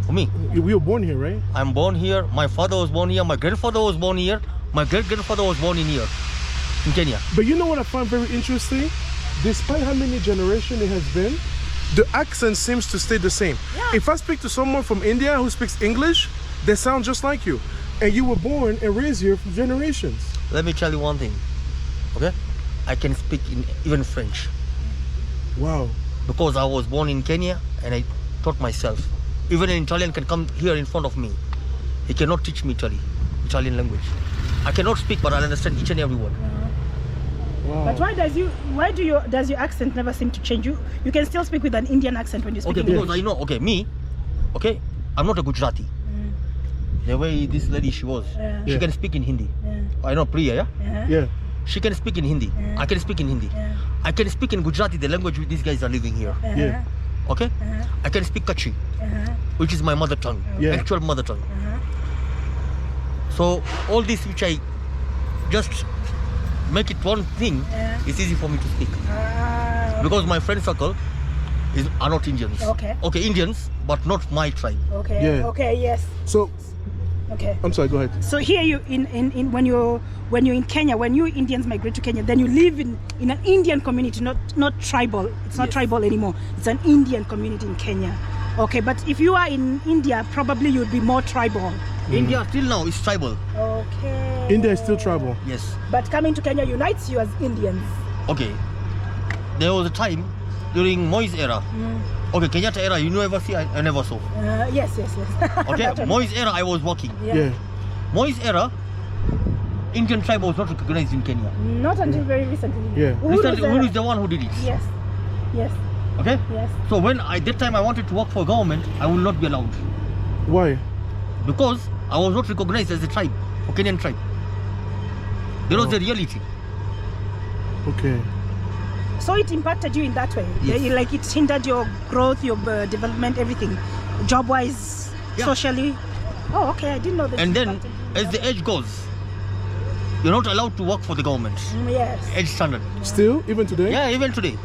For me? You were born here, right? I'm born here. My father was born here. My grandfather was born here. My great-grandfather was born in here, in Kenya. But you know what I find very interesting? Despite how many generations it has been, the accent seems to stay the same. Yeah. If I speak to someone from India who speaks English, they sound just like you. And you were born and raised here for generations. Let me tell you one thing, okay? I can speak in even French. Wow. Because I was born in Kenya and I taught myself. Even an Italian can come here in front of me. He cannot teach me Italian language. I cannot speak, but I understand each and every word. Wow. But does your accent never seem to change? You can still speak with an Indian accent when you speak Okay, English. because I know, okay, me, okay, I'm not a Gujarati. The way this lady she was, she Yeah. can speak in Hindi. I know Priya, yeah? Yeah. She can speak in Hindi. I can speak in Hindi. I can speak in Gujarati, the language which these guys are living here. Yeah. Okay? I can speak Kutchi, which is my mother tongue, Yeah. actual mother tongue. So all this which I just make it one thing, it's easy for me to speak. Because my friend circle are not Indians. Okay. Okay, Indians, but not my tribe. Okay. Yeah. Okay. Yes. So, Okay. I'm sorry, go ahead. So here you in when you're in Kenya, when you Indians migrate to Kenya, then you live in an Indian community, not tribal. It's not tribal anymore. It's an Indian community in Kenya. Okay, but if you are in India, probably you'd be more tribal. India till now is tribal. Okay. India is still tribal. Yes. But coming to Kenya unites you as Indians. Okay. There was a time during Moi's era. Okay, Kenyatta era, you never see, I never saw. Yes. Okay, That one. Moi's era, I was working. Yeah. Moi's era, Indian tribe was not recognized in Kenya. Not until very recently. Yeah. Recently, who is the one who did it? Yes. Okay? Yes. So when that time I wanted to work for government, I will not be allowed. Why? Because I was not recognized as a tribe, a Kenyan tribe. There was a reality. Okay. So it impacted you in that way. Yes. Like it hindered your growth, your development, everything, job-wise, Yeah. socially. Oh, okay. I didn't know that. And it then, impacted you as that the way. age goes, you're not allowed to work for the government. Yes. Age standard. Still, even today? Yeah, even today.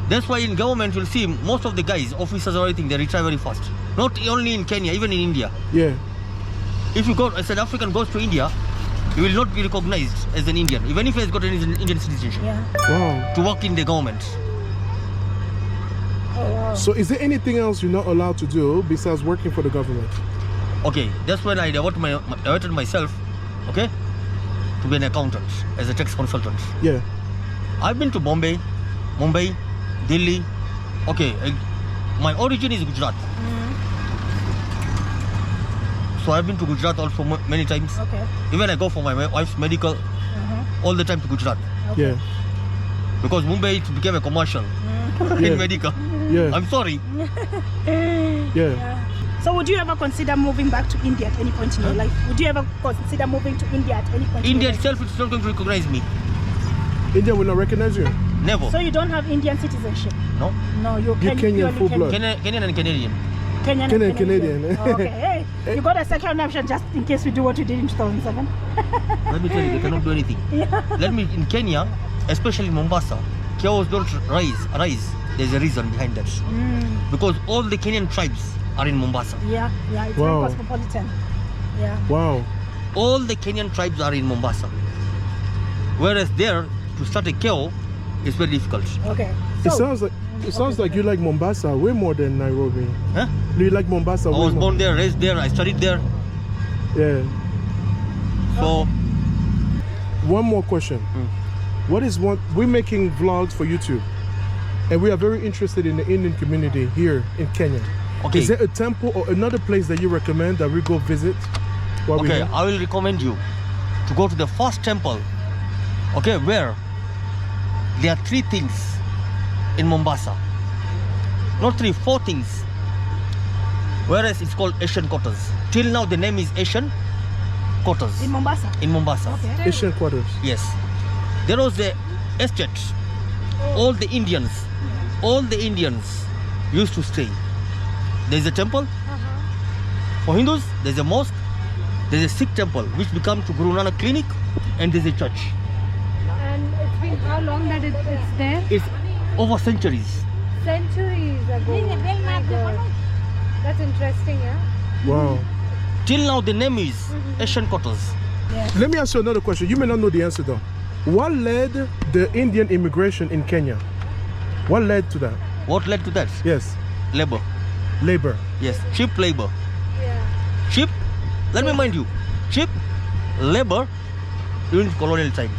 That's why in government you'll see most of the guys, officers or anything, they retire very fast. Not only in Kenya, even in India. Yeah. If you go, a South African goes to India, he will not be recognized as an Indian, even if he has got an Indian citizenship, Yeah. Wow. to work in the government. Oh, wow. So, is there anything else you're not allowed to do besides working for the government? Okay, that's when I diverted myself, okay, to be an accountant, as a tax consultant. Yeah. I've been to Bombay, Mumbai, Delhi. Okay, my origin is Gujarat. So I've been to Gujarat also many times. Okay. Even I go for my wife's medical all the time to Gujarat. Yeah. Because Mumbai it became a commercial Yeah. in medical. Yeah. I'm sorry. Yeah. So would you ever consider moving back to India at any point in your life? Would you ever consider moving to India at any point India in your life? itself is not going to recognize me. India will not recognize you. Never. So you don't have Indian citizenship? No. No, you're You're Kenyan, purely full blood. Kenyan and Canadian. Kenyan Kenyan, and Canadian. Oh, okay. Hey, you got a second option just in case we do what you did in 2007. Let me tell you, they cannot do anything. Let me, in Kenya, especially Mombasa, cows don't rise. There's a reason behind that. Because all the Kenyan tribes are in Mombasa. Yeah, it's Wow. very cosmopolitan. Yeah. Wow. All the Kenyan tribes are in Mombasa. Whereas there, to start a cow is very difficult. Okay. It So, sounds like you like Mombasa way more than Nairobi. Huh? Do you like Mombasa I way was more? born there, raised there, I studied there. Yeah. So, One more question. We're making vlogs for YouTube, and we are very interested in the Indian community here in Kenya. okay, Is there a temple or another place that you recommend that we go visit? While we're okay, here? I will recommend you to go to the first temple, okay, where there are 3 things in Mombasa. Not 3, 4 things. Whereas it's called Asian Quarters. Till now the name is Asian Quarters in Mombasa. in Mombasa. Okay. Asian quarters. Yes. There was the estate. All the Indians used to stay. There's a temple. For Hindus, there's a mosque. There's a Sikh temple, which become to Guru Nanak Clinic, and there's a church. And it's been how long that it's there? It's over centuries. Centuries ago. My God. That's interesting, yeah? Wow. Till now, the name is Asian Quarters. Let me ask you another question. You may not know the answer though. What led the Indian immigration in Kenya? What led to that? What led to that? Yes. Labor. Labor. Yes, cheap labor. Yeah. Cheap. Let me mind you, cheap labor during colonial time.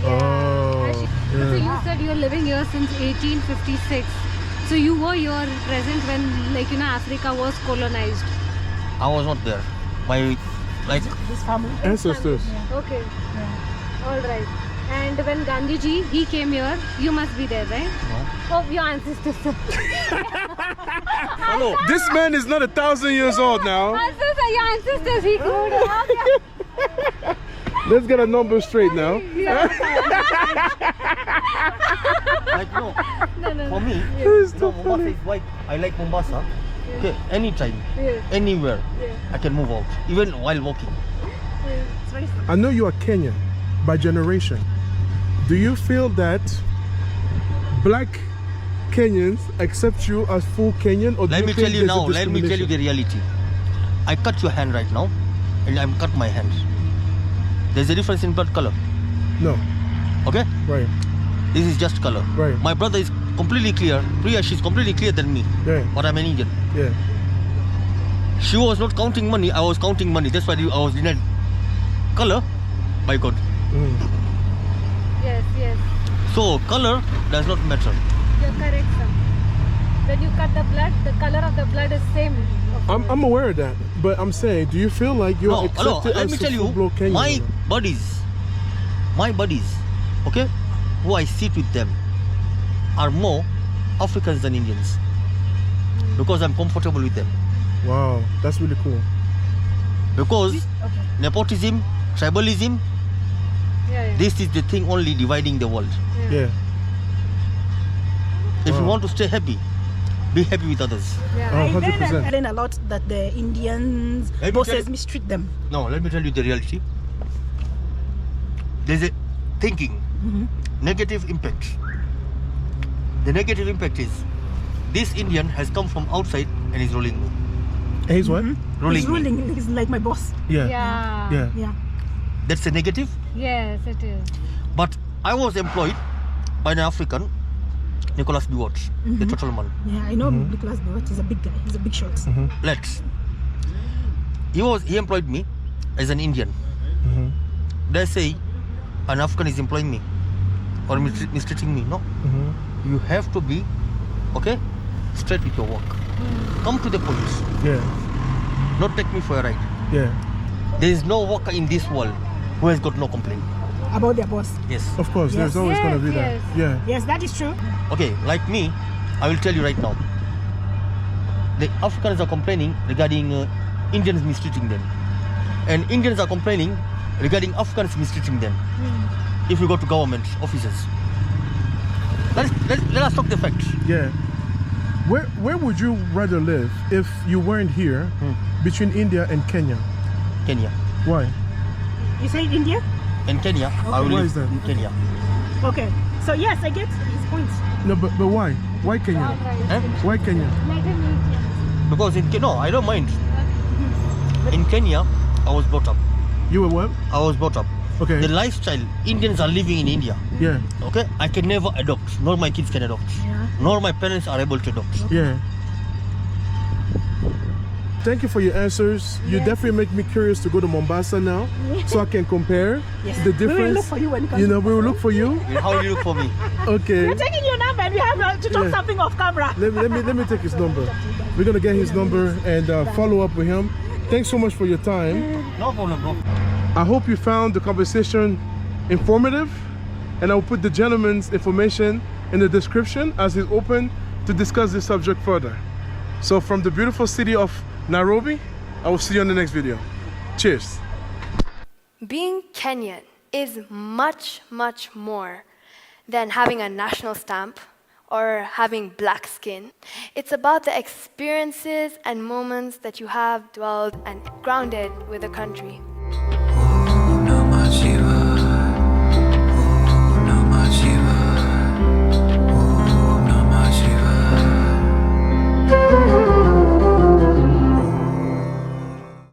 Oh. So you said you're living here since 1856. So you were here present when, Africa was colonized. I was not there. My This family. Ancestors. Okay. All right. And when Gandhiji, he came here, you must be there, right? No. Oh, your ancestors. Hello. This man is not 1,000 years old now. Ancestors, your ancestors, he grew up. Let's get a number straight now. Like, no. For me, It's you so know, Mombasa funny. is white. I like Mombasa. Okay, anytime, Yes. anywhere, Yeah. I can move out, even while walking. It's very simple. I know you are Kenyan by generation. Do you feel that black Kenyans accept you as full Kenyan, or do Let you me think tell you there's a now, let me tell you the reality. I cut your hand right now, and I'm cut my hand. There's a difference in blood color, No, okay? right, This is just color. Right. My brother is completely clear. Priya, she's completely clear than me. yeah, But I'm an Indian. yeah. She was not counting money, I was counting money. That's why I was denied color by God. Mm. Yes, yes. So color does not matter. You're correct, sir. When you cut the blood, the color of the blood is same. I'm aware of that, but I'm saying, do you feel like you're No, hello, accepted let as me a tell you, full-blown Kenyan? my buddies, okay, who I sit with them are more Africans than Indians because I'm comfortable with them. Wow, that's really cool. Because nepotism, tribalism, Yeah. this is the thing only dividing the world. Yeah. If you Wow. want to stay happy, be happy with others. Yeah. Oh, I 100%. learn a lot that the Indians Let me bosses tell you- mistreat them. No, let me tell you the reality. There's a thinking, negative impact. The negative impact is this Indian has come from outside and is rolling me. And he's what? Rolling He's me. ruling. He's like my boss. Yeah. Yeah. Yeah. Yeah. That's a negative. Yes, it is. But I was employed by an African, Nicholas Biwott, the total man. Yeah, I know Nicholas Biwott. He's a big guy. He's a big shot. Let's. He employed me as an Indian. Mhm. They say an African is employing me or mistreating me. No. Mhm. You have to be, okay, straight with your work. Come to the point. Yeah. Not take me for a ride. Yeah. There is no worker in this world who has got no complaint. About their boss. Yes. Of course, Yes. there's always gonna be Yes, that. yes. Yeah. Yes, that is true. Okay, like me, I will tell you right now. The Africans are complaining regarding Indians mistreating them, and Indians are complaining regarding Africans mistreating them. If you go to government offices, let us talk the facts. Yeah. Where would you rather live if you weren't here between India and Kenya? Kenya. Why? You say India? In Kenya, I will Why live is that? in Kenya. Okay. So yes, I get his points. No, but why? Why Kenya? Eh? Why Kenya? Let him eat. Because no, I don't mind. In Kenya, I was brought up. You were what? I was brought up. Okay. The lifestyle Indians are living in India. Yeah. Okay, I can never adopt, nor my kids can adopt, nor my parents are able to adopt. Yeah. Thank you for your answers. You definitely make me curious to go to Mombasa now, so I can compare Yes. the We will difference. look for you when you come. You know, we will look for you. How will you look for me? Okay. We're taking your number and we have to talk Yeah. something off camera. Let me take his number. We're gonna get his number and follow up with him. Thanks so much for your time. No problem, bro. I hope you found the conversation informative, and I'll put the gentleman's information in the description as he's open to discuss this subject further. So from the beautiful city of Nairobi, I will see you on the next video. Cheers. Being Kenyan is much, much more than having a national stamp or having black skin. It's about the experiences and moments that you have dwelled and grounded with the country.